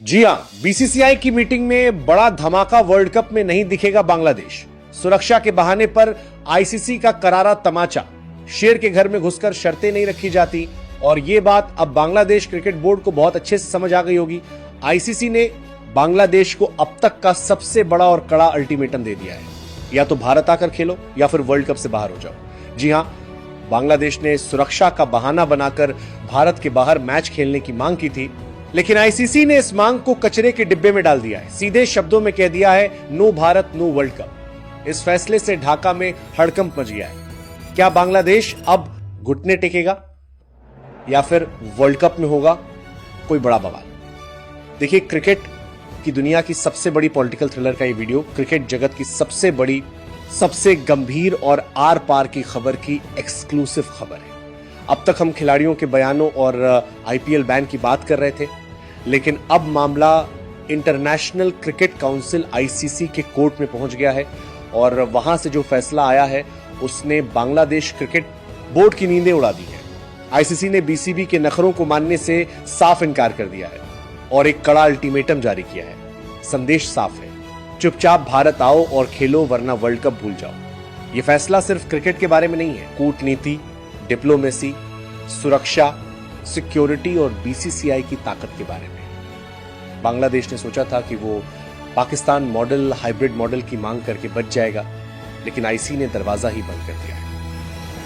जी हां, बीसीसीआई की मीटिंग में बड़ा धमाका। वर्ल्ड कप में नहीं दिखेगा बांग्लादेश। सुरक्षा के बहाने पर आईसीसी का करारा तमाचा। शेर के घर में घुसकर शर्तें नहीं रखी जाती। और यह बात अब बांग्लादेश क्रिकेट बोर्ड को बहुत अच्छे से समझ आ गई होगी। आईसीसी ने बांग्लादेश को अब तक का सबसे बड़ा और कड़ा अल्टीमेटम दे दिया है, या तो भारत आकर खेलो या फिर वर्ल्ड कप से बाहर हो जाओ। जी हां, बांग्लादेश ने सुरक्षा का बहाना बनाकर भारत के बाहर मैच खेलने की मांग की थी, लेकिन आईसीसी ने इस मांग को कचरे के डिब्बे में डाल दिया है। सीधे शब्दों में कह दिया है, no Bharat no world cup. इस फैसले से ढाका में हड़कंप मच गया है। क्या बांग्लादेश अब घुटने टेकेगा या फिर वर्ल्ड कप में होगा कोई बड़ा बवाल? देखिए, क्रिकेट की दुनिया की सबसे बड़ी पॉलिटिकल थ्रिलर का ये वीडियो क्रिकेट जगत की सबसे बड़ी, सबसे गंभीर और आर पार की खबर की एक्सक्लूसिव खबर है। अब तक हम खिलाड़ियों के बयानों और आईपीएल बैन की बात कर रहे थे, लेकिन अब मामला इंटरनेशनल क्रिकेट काउंसिल आईसीसी के कोर्ट में पहुंच गया है। और वहां से जो फैसला आया है उसने बांग्लादेश क्रिकेट बोर्ड की नींदें उड़ा दी है। आईसीसी ने बीसीबी के नखरों को मानने से साफ इनकार कर दिया है और एक कड़ा अल्टीमेटम जारी किया है। संदेश साफ है, चुपचाप भारत आओ और खेलो, वरना वर्ल्ड कप भूल जाओ। यह फैसला सिर्फ क्रिकेट के बारे में नहीं है, कूटनीति, डिप्लोमेसी, सुरक्षा, सिक्योरिटी और बीसीसीआई की ताकत के बारे में। बांग्लादेश ने सोचा था कि वो पाकिस्तान मॉडल, हाइब्रिड मॉडल की मांग करके बच जाएगा, लेकिन आईसीसी ने दरवाजा ही बंद कर दिया है।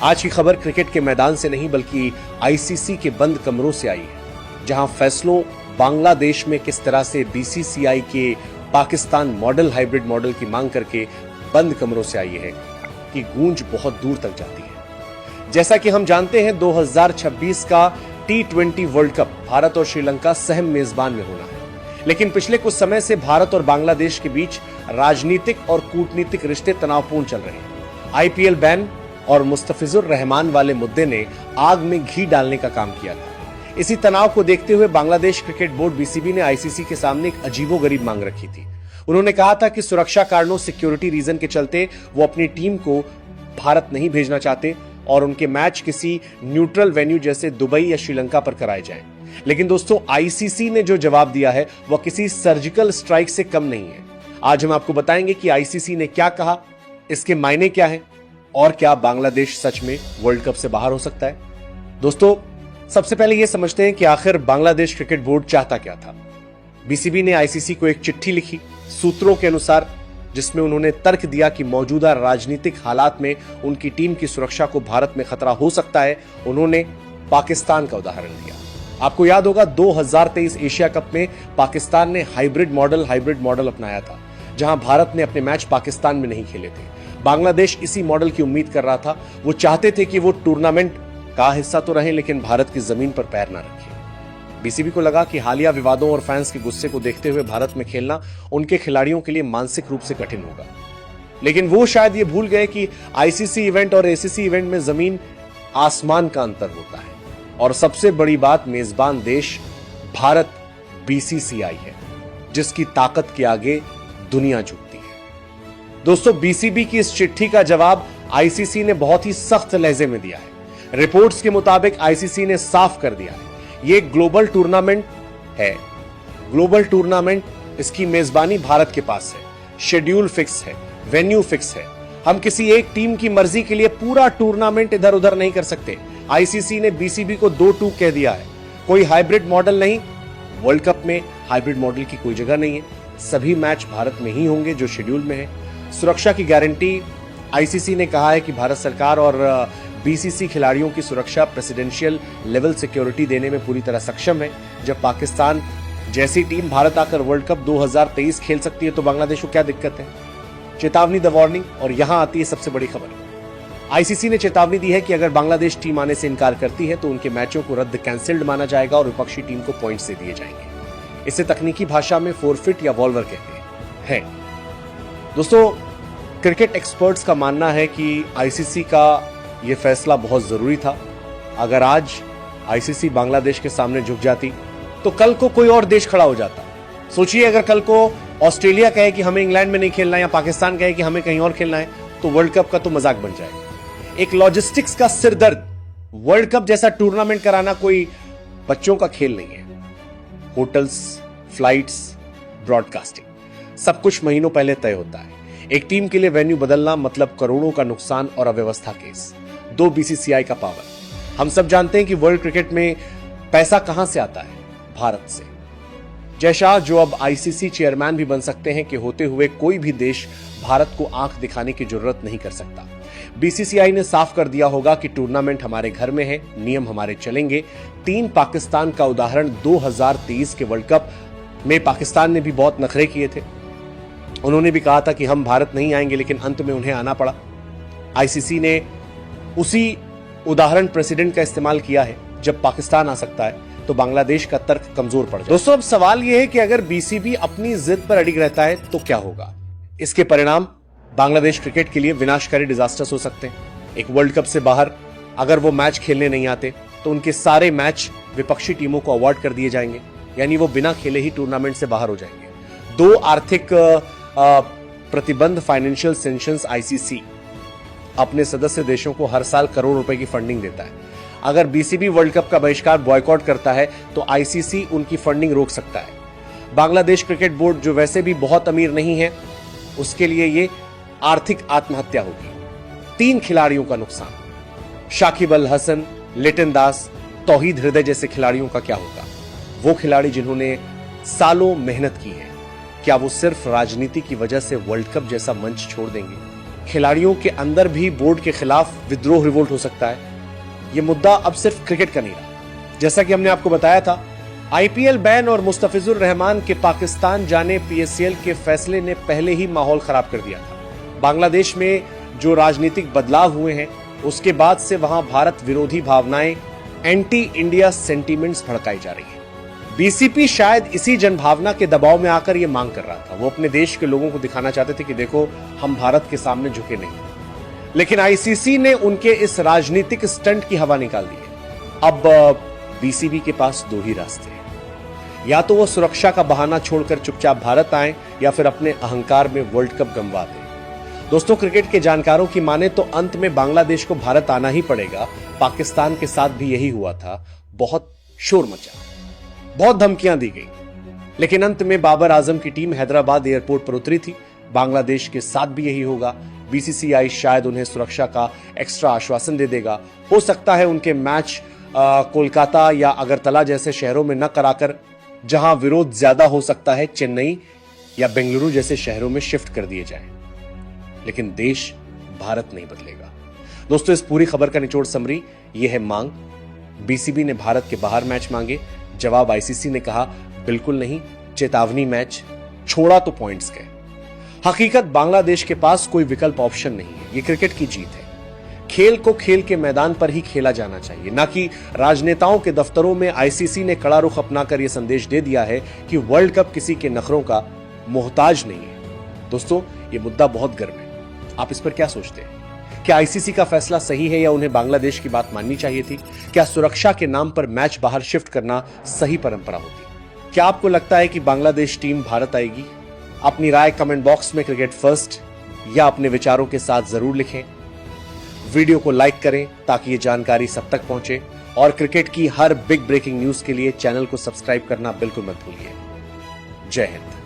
आज की खबर क्रिकेट के मैदान से नहीं बल्कि आईसीसी के बंद कमरों से आई है, जहां फैसलों बांग्लादेश में किस तरह से बीसीसीआई के पाकिस्तान मॉडल, हाइब्रिड मॉडल की मांग करके बंद कमरों से आई है कि गूंज बहुत दूर तक जाती है। जैसा कि हम जानते हैं, 2026 का T20 वर्ल्ड कप भारत और श्रीलंका सहम मेजबान में होना है, लेकिन पिछले कुछ समय से भारत और बांग्लादेश के बीच राजनीतिक और कूटनीतिक रिश्ते तनावपूर्ण चल रहे हैं। आईपीएल बैन और मुस्तफिजुर रहमान वाले मुद्दे ने आग में घी डालने का काम किया था। इसी तनाव को देखते हुए बांग्लादेश क्रिकेट बोर्ड बीसीबी ने आईसीसी के सामने एक अजीबोगरीब मांग रखी थी। उन्होंने कहा था कि सुरक्षा कारणों, सिक्योरिटी रीजन के चलते वो अपनी टीम को भारत नहीं भेजना चाहते और उनके मैच किसी न्यूट्रल वेन्यू जैसे दुबई या श्रीलंका पर कराए जाएं। लेकिन दोस्तों, आईसीसी ने जो जवाब दिया है वह किसी सर्जिकल स्ट्राइक से कम नहीं है। आज हम आपको बताएंगे कि आईसीसी ने क्या कहा, इसके मायने क्या है और क्या बांग्लादेश सच में वर्ल्ड कप से बाहर हो सकता है। दोस्तों, सबसे पहले यह समझते हैं कि आखिर बांग्लादेश क्रिकेट बोर्ड चाहता क्या था। बीसीबी ने आईसीसी को एक चिट्ठी लिखी सूत्रों के अनुसार, जिसमें उन्होंने तर्क दिया कि मौजूदा राजनीतिक हालात में उनकी टीम की सुरक्षा को भारत में खतरा हो सकता है। उन्होंने पाकिस्तान का उदाहरण दिया। आपको याद होगा, 2023 एशिया कप में पाकिस्तान ने हाइब्रिड मॉडल अपनाया था, जहां भारत ने अपने मैच पाकिस्तान में नहीं खेले थे। बांग्लादेश इसी मॉडल की उम्मीद कर रहा था। वो चाहते थे कि वो टूर्नामेंट का हिस्सा तो रहे, लेकिन भारत की जमीन पर पैर ना रखें। बीसीबी को लगा कि हालिया विवादों और फैंस के गुस्से को देखते हुए भारत में खेलना उनके खिलाड़ियों के लिए मानसिक रूप से कठिन होगा। लेकिन वो शायद ये भूल गए कि आईसीसी इवेंट और एसीसी इवेंट में जमीन आसमान का अंतर होता है। और सबसे बड़ी बात, मेजबान देश भारत बीसीसीआई है, जिसकी ताकत के आगे दुनिया झुकती है। दोस्तों, बीसीबी की इस चिट्ठी का जवाब आईसीसी ने बहुत ही सख्त लहजे में दिया है। रिपोर्ट्स के मुताबिक आईसीसी ने साफ कर दिया है, ये ग्लोबल टूर्नामेंट है। ग्लोबल टूर्नामेंट, इसकी मेजबानी भारत के पास है। शेड्यूल फिक्स है, वेन्यू फिक्स है। हम किसी एक टीम की मर्जी के लिए पूरा टूर्नामेंट इधर उधर नहीं कर सकते। आईसीसी ने बीसीबी को 2-2 कह दिया है। कोई हाइब्रिड मॉडल नहीं, वर्ल्ड कप में हाइब्रिड मॉडल की कोई जगह नहीं है। सभी मैच भारत में ही होंगे जो शेड्यूल में है। सुरक्षा की गारंटी, आईसीसी ने कहा है कि भारत सरकार और बीसीसी खिलाड़ियों की सुरक्षा प्रेसिडेंशियल लेवल सिक्योरिटी देने में पूरी तरह सक्षम है। जब पाकिस्तान जैसी टीम भारत आकर वर्ल्ड कप 2023 खेल सकती है तो बांग्लादेश को क्या दिक्कत है। चेतावनी, द वार्निंग। और यहां आती है सबसे बड़ी खबर। आईसीसी ने चेतावनी दी है कि अगर बांग्लादेश टीम आने से इनकार करती है तो उनके मैचों को रद्द, कैंसिल्ड माना जाएगा और विपक्षी टीम को पॉइंट्स दे दिए जाएंगे। इसे तकनीकी भाषा में फोरफिट या वॉल्वर कहते हैं। दोस्तों, क्रिकेट एक्सपर्ट्स का मानना है कि आईसीसी का यह फैसला बहुत जरूरी था। अगर आज आईसीसी बांग्लादेश के सामने झुक जाती तो कल को कोई और देश खड़ा हो जाता। सोचिए, अगर कल को ऑस्ट्रेलिया कहे कि हमें इंग्लैंड में नहीं खेलना है या पाकिस्तान कहे कि हमें कहीं और खेलना है, तो वर्ल्ड कप का तो मजाक बन जाएगा। एक लॉजिस्टिक्स का सिरदर्द। वर्ल्ड कप जैसा टूर्नामेंट कराना कोई बच्चों का खेल नहीं है। होटल्स, फ्लाइट्स, ब्रॉडकास्टिंग, सब कुछ महीनों पहले तय होता है। एक टीम के लिए वेन्यू बदलना मतलब करोड़ों का नुकसान और अव्यवस्था केस। 2 बीसीसीआई का पावर। हम सब जानते हैं कि वर्ल्ड क्रिकेट में पैसा कहां से आता है? भारत से। जय शाह, जो अब आईसीसी चेयरमैन भी बन सकते हैं, कि होते हुए कोई भी देश भारत को आंख दिखाने की जरूरत नहीं कर सकता। बीसीसीआई ने साफ कर दिया होगा कि टूर्नामेंट हमारे घर में है, नियम हमारे चलेंगे। 3 पाकिस्तान का उदाहरण 2023 के वर्ल्ड कप में पाकिस्तान ने भी बहुत नखरे किए थे। उन्होंने भी कहा था कि हम भारत नहीं आएंगे, लेकिन अंत में उन्हें आना पड़ा। आईसीसी ने उसी उदाहरण प्रेसिडेंट का इस्तेमाल किया है। जब पाकिस्तान आ सकता है तो बांग्लादेश का तर्क कमजोर पड़ जाए। दोस्तों, अब सवाल यह है कि अगर बीसीबी अपनी जिद पर अडिग रहता है तो क्या होगा? इसके परिणाम बांग्लादेश क्रिकेट के लिए विनाशकारी डिजास्टर्स हो सकते हैं। एक वर्ल्ड कप से बाहर अगर वो मैच खेलने नहीं आते तो उनके सारे मैच विपक्षी टीमों को अवॉर्ड कर दिए जाएंगे, यानी वो बिना खेले ही टूर्नामेंट से बाहर हो जाएंगे। 2 आर्थिक प्रतिबंध, फाइनेंशियल सैंक्शंस, आईसीसी अपने सदस्य देशों को हर साल करोड़ रुपए की फंडिंग देता है। अगर बीसीबी वर्ल्ड कप का बहिष्कार, बॉयकॉट करता है तो आईसीसी उनकी फंडिंग रोक सकता है। बांग्लादेश क्रिकेट बोर्ड, जो वैसे भी बहुत अमीर नहीं है, उसके लिए ये आर्थिक आत्महत्या होगी। 3 खिलाड़ियों का नुकसान। शाकिब अल हसन, लिटन दास, तौहीद हृदय जैसे खिलाड़ियों का क्या होगा? वो खिलाड़ी जिन्होंने सालों मेहनत की है, क्या वो सिर्फ राजनीति की वजह से वर्ल्ड कप जैसा मंच छोड़ देंगे? खिलाड़ियों के अंदर भी बोर्ड के खिलाफ विद्रोह, रिवोल्ट हो सकता है। यह मुद्दा अब सिर्फ क्रिकेट का नहीं रहा। जैसा कि हमने आपको बताया था, आईपीएल बैन और मुस्तफिजुर रहमान के पाकिस्तान जाने पीएसएल के फैसले ने पहले ही माहौल खराब कर दिया था। बांग्लादेश में जो राजनीतिक बदलाव हुए हैं, उसके बाद से वहां भारत विरोधी भावनाएं, एंटी इंडिया सेंटीमेंट्स भड़काई जा रही है। बीसीपी शायद इसी जनभावना के दबाव में आकर यह मांग कर रहा था। वो अपने देश के लोगों को दिखाना चाहते थे कि देखो, हम भारत के सामने झुके नहीं। लेकिन आईसीसी ने उनके इस राजनीतिक स्टंट की हवा निकाल दी है। अब बीसीबी के पास 2 ही रास्ते हैं। या तो वो सुरक्षा का बहाना छोड़कर चुपचाप भारत आए, या फिर अपने अहंकार में वर्ल्ड कप गंवा दें। दोस्तों, क्रिकेट के जानकारों की माने तो अंत में बांग्लादेश को भारत आना ही पड़ेगा। पाकिस्तान के साथ भी यही हुआ था। बहुत शोर मचा, बहुत धमकियां दी गई, लेकिन अंत में बाबर आजम की टीम हैदराबाद एयरपोर्ट पर उतरी थी। बांग्लादेश के साथ भी यही होगा। बीसीसीआई शायद उन्हें सुरक्षा का एक्स्ट्रा आश्वासन दे देगा। हो सकता है उनके मैच कोलकाता या अगरतला जैसे शहरों में न कराकर, जहां विरोध ज्यादा हो सकता है, चेन्नई या बेंगलुरु जैसे शहरों में शिफ्ट कर दिए जाएं। लेकिन देश भारत नहीं बदलेगा। दोस्तों, इस पूरी खबर का निचोड़ समरी यह है मांग। बीसीबी ने भारत के बाहर मैच मांगे, जवाब आईसीसी ने कहा बिल्कुल नहीं। चेतावनी मैच, छोड़ा तो पॉइंट्स गए। हकीकत, बांग्लादेश के पास कोई विकल्प ऑप्शन नहीं है। ये क्रिकेट की जीत है। खेल को खेल के मैदान पर ही खेला जाना चाहिए, ना कि राजनेताओं के दफ्तरों में। आईसीसी ने कड़ा रुख अपनाकर यह संदेश दे दिया है कि वर्ल्ड कप किसी के नखरों का मोहताज नहीं है। दोस्तों, यह मुद्दा बहुत गर्म है। आप इस पर क्या सोचते हैं? क्या आईसीसी का फैसला सही है, या उन्हें बांग्लादेश की बात माननी चाहिए थी? क्या सुरक्षा के नाम पर मैच बाहर शिफ्ट करना सही परंपरा होती? क्या आपको लगता है कि बांग्लादेश टीम भारत आएगी? अपनी राय कमेंट बॉक्स में क्रिकेट फर्स्ट या अपने विचारों के साथ जरूर लिखें। वीडियो को लाइक करें ताकि ये जानकारी सब तक पहुंचे, और क्रिकेट की हर बिग ब्रेकिंग न्यूज के लिए चैनल को सब्सक्राइब करना बिल्कुल मत भूलिए। जय हिंद।